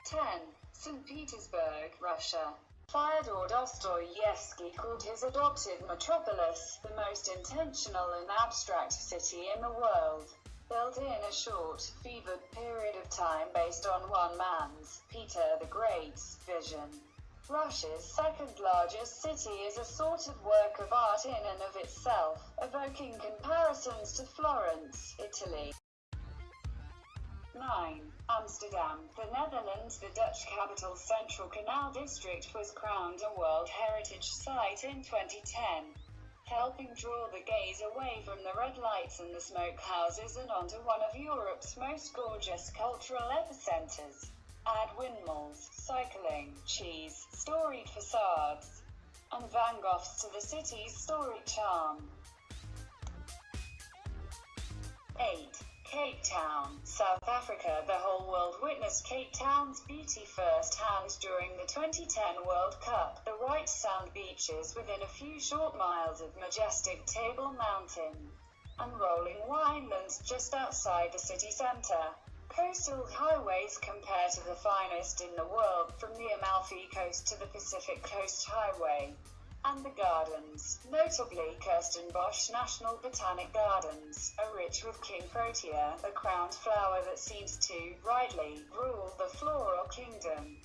10. St. Petersburg, Russia. Fyodor Dostoevsky called his adopted metropolis the most intentional and abstract city in the world. Built in a short, fevered period of time based on one man's, Peter the Great's, vision. Russia's second largest city is a sort of work of art in and of itself, evoking comparisons to Florence, Italy. 9. Amsterdam, the Netherlands. The Dutch capital's Central Canal District was crowned a World Heritage Site in 2010, helping draw the gaze away from the red lights and the smoke houses and onto one of Europe's most gorgeous cultural epicenters. Add windmills, cycling, cheese, storied facades, and Van Goghs to the city's storied charm. 8. Cape Town, South Africa. The whole world witnessed Cape Town's beauty firsthand during the 2010 World Cup. The white sand beaches within a few short miles of majestic Table Mountain, and rolling winelands just outside the city centre. Coastal highways compare to the finest in the world, from the Amalfi Coast to the Pacific Coast Highway. And the gardens, notably Kirstenbosch National Botanic Gardens, are rich with King Protea, a crowned flower that seems to, rightly, rule the floral kingdom.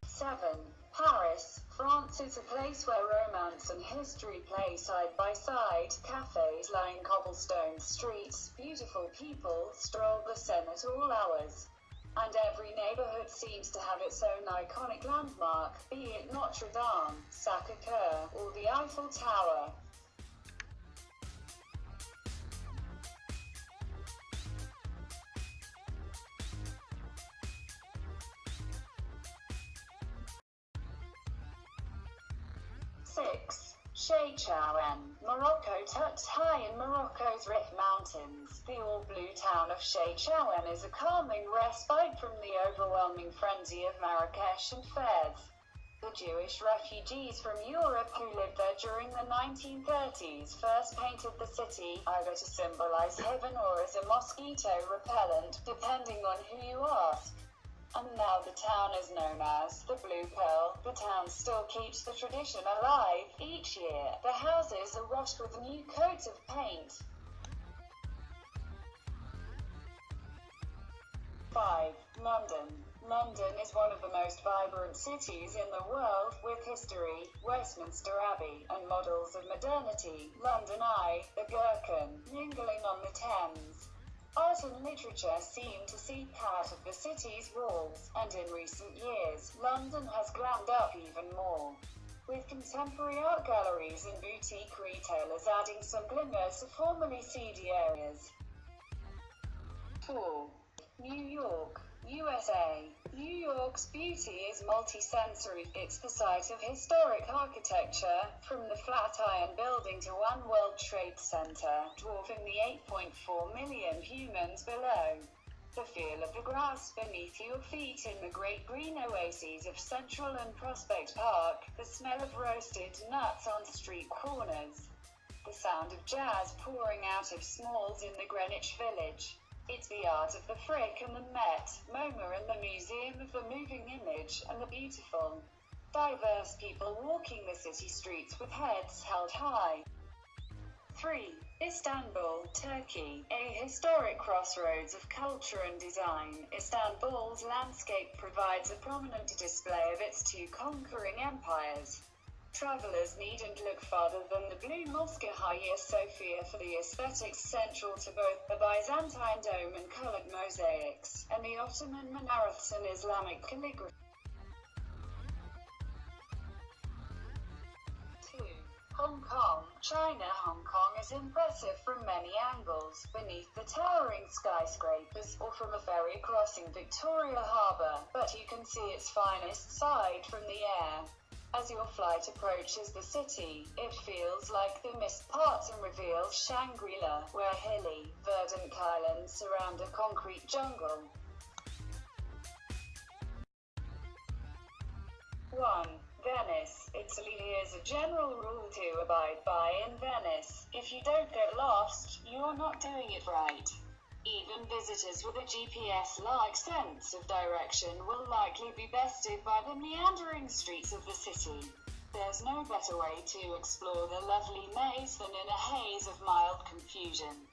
7. Paris, France is a place where romance and history play side by side. Cafes line cobblestone streets, beautiful people stroll the Seine at all hours. And every neighborhood seems to have its own iconic landmark, be it Notre Dame, Sacré-Cœur, or the Eiffel Tower. Chefchaouen, Morocco. Tucked high in Morocco's Rif Mountains, the all-blue town of Chefchaouen is a calming respite from the overwhelming frenzy of Marrakesh and Fez. The Jewish refugees from Europe who lived there during the 1930s first painted the city, either to symbolize heaven or as a mosquito repellent, depending on who you ask. And now the town is known as the Blue Pearl. The town still keeps the tradition alive. Each year, the houses are washed with new coats of paint. 5. London. London is one of the most vibrant cities in the world, with history, Westminster Abbey, and models of modernity, London Eye, the Gherkin, mingling on the Thames. Art and literature seem to seep out of the city's walls, and in recent years, London has glammed up even more, with contemporary art galleries and boutique retailers adding some glimmers of formerly seedy areas. 4. New York, USA. New York's beauty is multi-sensory. It's the site of historic architecture, from the Flatiron Building to One World Trade Center, dwarfing the 8.4 million humans below. The feel of the grass beneath your feet in the great green oases of Central and Prospect Park, the smell of roasted nuts on street corners, the sound of jazz pouring out of smalls in the Greenwich Village. It's the art of the Frick and the Met, MoMA and the Museum of the Moving Image, and the beautiful, diverse people walking the city streets with heads held high. 3. Istanbul, Turkey. A historic crossroads of culture and design, Istanbul's landscape provides a prominent display of its two conquering empires. Travelers needn't look farther than the Blue Mosque Hagia Sophia for the aesthetics central to both the Byzantine dome and colored mosaics, and the Ottoman minarets and Islamic calligraphy. 2. Hong Kong, China. Hong Kong is impressive from many angles, beneath the towering skyscrapers, or from a ferry crossing Victoria Harbour, but you can see its finest side from the air. As your flight approaches the city, it feels like the mist parts and reveals Shangri-La, where hilly, verdant islands surround a concrete jungle. 1. Venice, Italy. Here's a general rule to abide by in Venice. If you don't get lost, you're not doing it right. Even visitors with a GPS-like sense of direction will likely be bested by the meandering streets of the city. There's no better way to explore the lovely maze than in a haze of mild confusion.